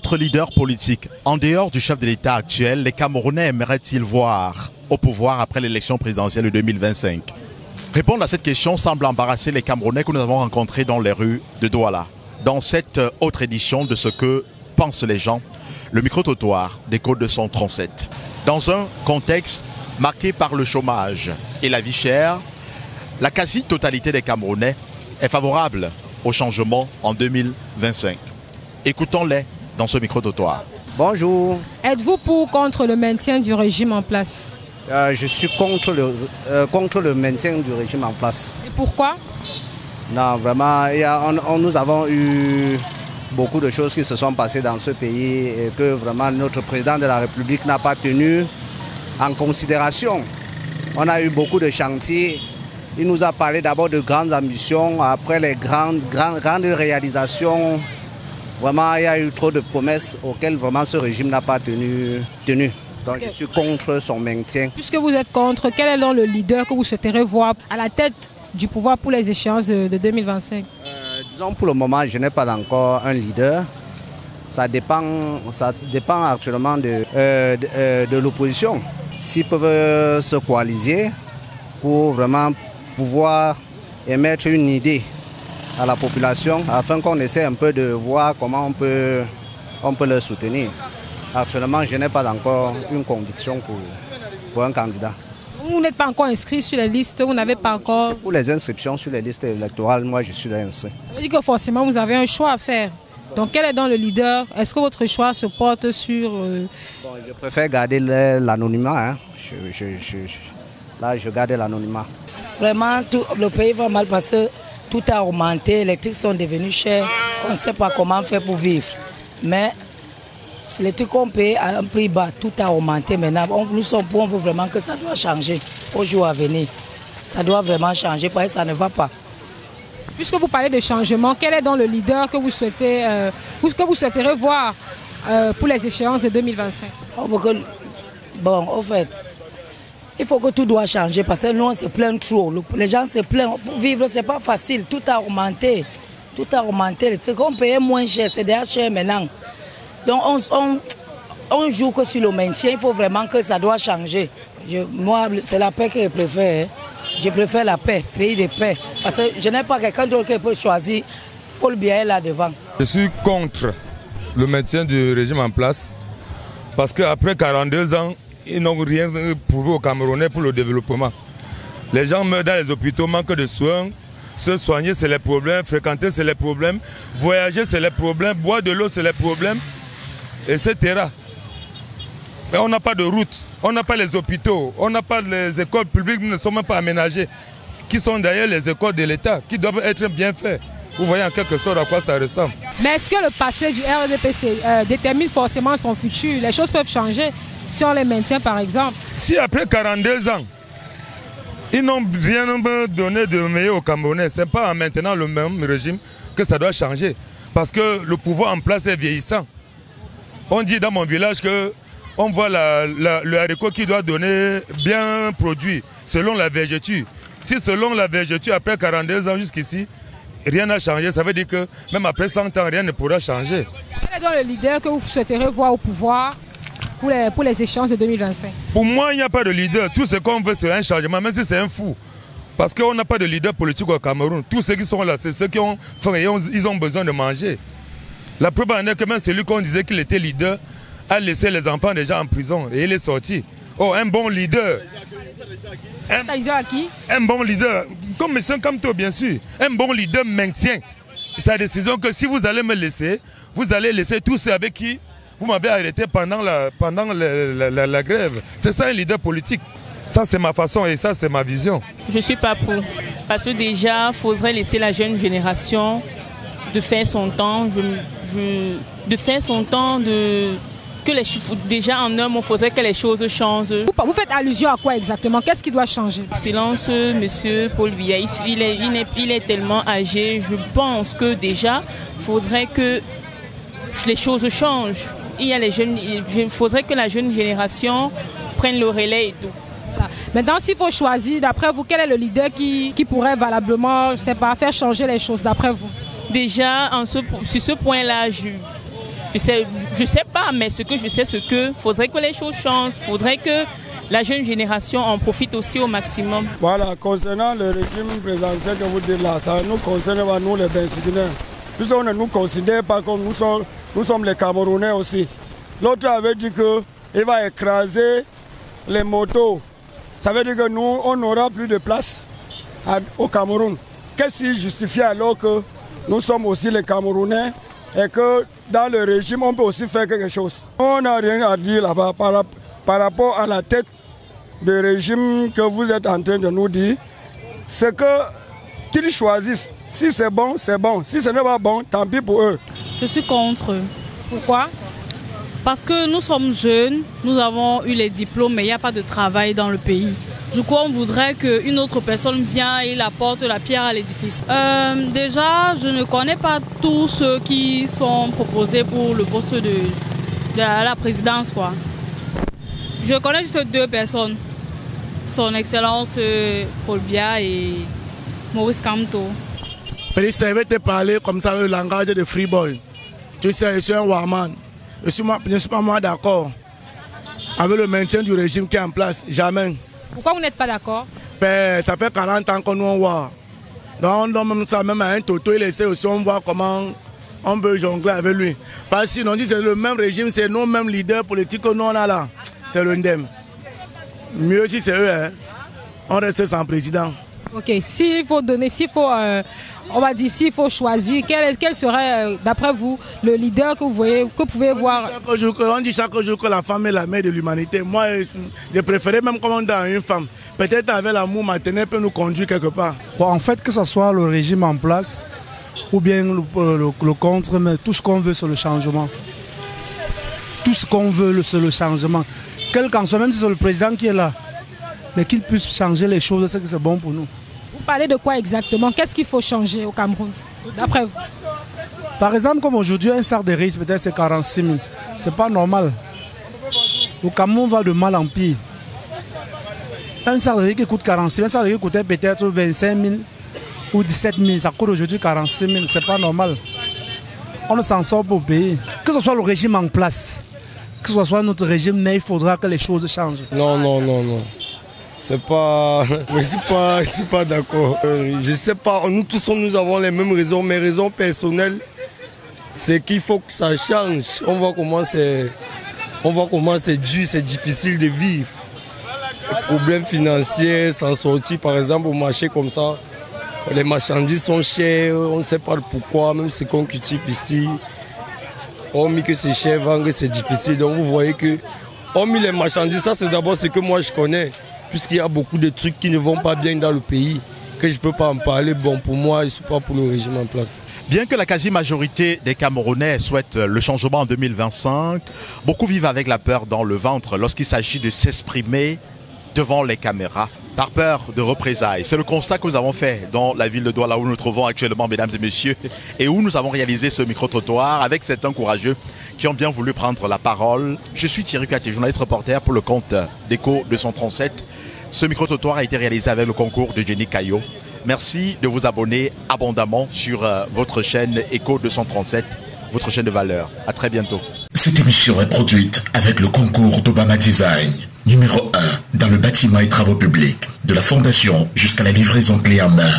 autre leader politique, en dehors du chef de l'État actuel, les Camerounais aimeraient-ils voir au pouvoir après l'élection présidentielle de 2025? Répondre à cette question semble embarrasser les Camerounais que nous avons rencontrés dans les rues de Douala. Dans cette autre édition de ce que pensent les gens, le micro-trottoir des Côtes de 137. Dans un contexte marqué par le chômage et la vie chère, la quasi-totalité des Camerounais est favorable au changement en 2025. Écoutons-les dans ce micro-trottoir. Bonjour. Êtes-vous pour ou contre le maintien du régime en place? Je suis contre le maintien du régime en place. Et pourquoi? Non, vraiment, nous avons eu beaucoup de choses qui se sont passées dans ce pays et que vraiment notre président de la République n'a pas tenu en considération. On a eu beaucoup de chantiers. Il nous a parlé d'abord de grandes ambitions, après les grandes réalisations. Vraiment, il y a eu trop de promesses auxquelles vraiment ce régime n'a pas tenu. Donc je suis contre son maintien. Puisque vous êtes contre, quel est donc le leader que vous souhaiterez voir à la tête du pouvoir pour les échéances de 2025? Disons pour le moment, je n'ai pas encore un leader. Ça dépend actuellement de l'opposition. S'ils peuvent se coaliser pour vraiment pouvoir émettre une idée à la population afin qu'on essaie un peu de voir comment on peut le soutenir. Actuellement, je n'ai pas encore une conviction pour un candidat. Vous n'êtes pas encore inscrit sur les listes, vous n'avez pas encore... Pour les inscriptions sur les listes électorales, moi je suis inscrit. Ça veut dire que forcément vous avez un choix à faire. Donc quel est donc le leader? Est-ce que votre choix se porte sur... Bon, je préfère garder l'anonymat. Hein. Là, je garde l'anonymat. Vraiment, le pays va mal parce que tout a augmenté, les électriques sont devenus chers. On ne sait pas comment faire pour vivre. Mais les trucs qu'on paye à un prix bas, tout a augmenté maintenant. Nous sommes pour, on veut vraiment que ça doit changer au jour à venir. Ça doit vraiment changer parce que ça ne va pas. Puisque vous parlez de changement, quel est donc le leader que vous souhaiterez voir pour les échéances de 2025? Bon, en fait, il faut que tout doit changer parce que nous on se plaint trop. Les gens se plaignent. Pour vivre, c'est pas facile. Tout a augmenté. Tout a augmenté. Ce qu'on payait moins cher, c'est déjà cher maintenant. Donc on joue que sur le maintien. Il faut vraiment que ça doit changer. Moi, c'est la paix que je préfère. Je préfère la paix, pays de paix. Parce que je n'ai pas quelqu'un d'autre qui peut choisir Paul Biya là devant. Je suis contre le maintien du régime en place. Parce qu'après 42 ans, ils n'ont rien prouvé aux Camerounais pour le développement. Les gens meurent dans les hôpitaux, manquent de soins. Se soigner, c'est les problèmes. Fréquenter, c'est les problèmes. Voyager, c'est les problèmes. Boire de l'eau, c'est les problèmes. Etc. Mais on n'a pas de route, on n'a pas les hôpitaux, on n'a pas les écoles publiques, nous ne sommes même pas aménagées, qui sont d'ailleurs les écoles de l'État, qui doivent être bien faites. Vous voyez en quelque sorte à quoi ça ressemble. Mais est-ce que le passé du RDPC détermine forcément son futur? Les choses peuvent changer si on les maintient par exemple. Si après 42 ans, ils n'ont rien donné de meilleur aux Camerounais, ce n'est pas en maintenant le même régime que ça doit changer. Parce que le pouvoir en place est vieillissant. On dit dans mon village que on voit le haricot qui doit donner bien produit selon la végéture. Si selon la végéture, après 42 ans jusqu'ici, rien n'a changé, ça veut dire que même après 100 ans, rien ne pourra changer. Quel est donc le leader que vous souhaiterez voir au pouvoir pour les échéances de 2025? Pour moi, il n'y a pas de leader. Tout ce qu'on veut, c'est un changement, même si c'est un fou. Parce qu'on n'a pas de leader politique au Cameroun. Tous ceux qui sont là, c'est ceux qui ont faim et ils ont besoin de manger. La preuve en est que même celui qu'on disait qu'il était leader a laissé les enfants déjà en prison et il est sorti. Oh, un bon leader. Un bon leader, comme M. Kamto bien sûr, un bon leader maintient sa décision que si vous allez me laisser, vous allez laisser tous ceux avec qui vous m'avez arrêté pendant la grève. C'est ça un leader politique. Ça c'est ma façon et ça c'est ma vision. Je ne suis pas pour. Parce que déjà, il faudrait laisser la jeune génération de faire son temps. De faire son temps, déjà en homme, il faudrait que les choses changent. Vous faites allusion à quoi exactement? Qu'est-ce qui doit changer? Excellence, monsieur Paul Biya, il est tellement âgé. Je pense que déjà, il faudrait que les choses changent. Il faudrait que la jeune génération prenne le relais et tout. Maintenant, s'il faut choisir, d'après vous, quel est le leader qui pourrait valablement, je sais pas, faire changer les choses, d'après vous? Déjà, sur ce point-là, Je sais pas, mais ce que je sais, c'est que faudrait que les choses changent, faudrait que la jeune génération en profite aussi au maximum. Voilà, concernant le régime présidentiel que vous dites là, ça nous concerne pas, nous les Bensiginais. Puisqu'on ne nous considère pas comme nous sommes les Camerounais aussi. L'autre avait dit qu'il va écraser les motos. Ça veut dire que nous, on n'aura plus de place au Cameroun. Qu'est-ce qui justifie alors que nous sommes aussi les Camerounais et que dans le régime, on peut aussi faire quelque chose? On n'a rien à dire là-bas par rapport à la tête de régime que vous êtes en train de nous dire. C'est qu'ils choisissent. Si c'est bon, c'est bon. Si ce n'est pas bon, tant pis pour eux. Je suis contre. Pourquoi? Parce que nous sommes jeunes, nous avons eu les diplômes, mais il n'y a pas de travail dans le pays. Du coup, on voudrait qu'une autre personne vienne et apporte la pierre à l'édifice. Déjà, je ne connais pas tous ceux qui sont proposés pour le poste de la présidence, quoi. Je connais juste 2 personnes. Son Excellence Paul Biya et Maurice Kamto. Je vais te parler comme ça le langage de Freeboy. Tu sais, je suis un Warman. Je ne suis pas moi d'accord avec le maintien du régime qui est en place. Jamais. Pourquoi vous n'êtes pas d'accord? Ça fait 40 ans que nous on voit. Donc on donne même ça même à un Toto, il essaie aussi, on voit comment on peut jongler avec lui. Parce que sinon, si c'est le même régime, c'est nos mêmes leaders politiques que nous on a là. C'est le NDEM. Mieux si c'est eux, hein. On reste sans président. Ok, s'il faut donner, on va dire, s'il faut choisir, quel serait, d'après vous, le leader que vous pouvez voir? On dit chaque jour que la femme est la mère de l'humanité. Moi, je préférais même comme on dit à une femme. Peut-être avec l'amour maternel peut nous conduire quelque part. Bon, en fait, que ce soit le régime en place ou bien le contre, mais tout ce qu'on veut, c'est le changement. Tout ce qu'on veut, c'est le changement. Quel qu'en soit, même si c'est le président qui est là, mais qu'il puisse changer les choses, c'est que c'est bon pour nous. Vous parlez de quoi exactement? Qu'est-ce qu'il faut changer au Cameroun, d'après vous? Par exemple, comme aujourd'hui, un sac de riz, peut-être c'est 46 000. C'est pas normal. Le Cameroun va de mal en pire. Un sac de riz qui coûte 46 000, un sac de riz qui coûtait peut-être 25 000 ou 17 000. Ça coûte aujourd'hui 46 000. C'est pas normal. On ne s'en sort pas au pays. Que ce soit le régime en place, que ce soit notre régime, mais il faudra que les choses changent. Non. C'est pas... Je suis pas d'accord. Je sais pas, nous tous nous avons les mêmes raisons. Mes raisons personnelles, c'est qu'il faut que ça change. On voit comment c'est dur, c'est difficile de vivre. Les problèmes financiers, s'en sortir par exemple au marché comme ça. Les marchandises sont chères, on ne sait pas pourquoi, même ce qu'on cultive ici. Hormis que c'est cher, vendre c'est difficile. Donc vous voyez que, hormis les marchandises, ça c'est d'abord ce que moi je connais. Puisqu'il y a beaucoup de trucs qui ne vont pas bien dans le pays, que je ne peux pas en parler. Bon, pour moi, je ne suis pas pour le régime en place. Bien que la quasi-majorité des Camerounais souhaitent le changement en 2025, beaucoup vivent avec la peur dans le ventre lorsqu'il s'agit de s'exprimer devant les caméras, par peur de représailles. C'est le constat que nous avons fait dans la ville de Douala où nous nous trouvons actuellement, mesdames et messieurs, et où nous avons réalisé ce micro-trottoir avec certains courageux qui ont bien voulu prendre la parole. Je suis Thierry Katé, journaliste reporter pour le compte d'Echo 237. Ce micro-trottoir a été réalisé avec le concours de Jenny Caillot. Merci de vous abonner abondamment sur votre chaîne Echo 237, votre chaîne de valeur. À très bientôt. Cette émission est produite avec le concours d'Obama Design, numéro 1 dans le bâtiment et travaux publics, de la fondation jusqu'à la livraison clé en main.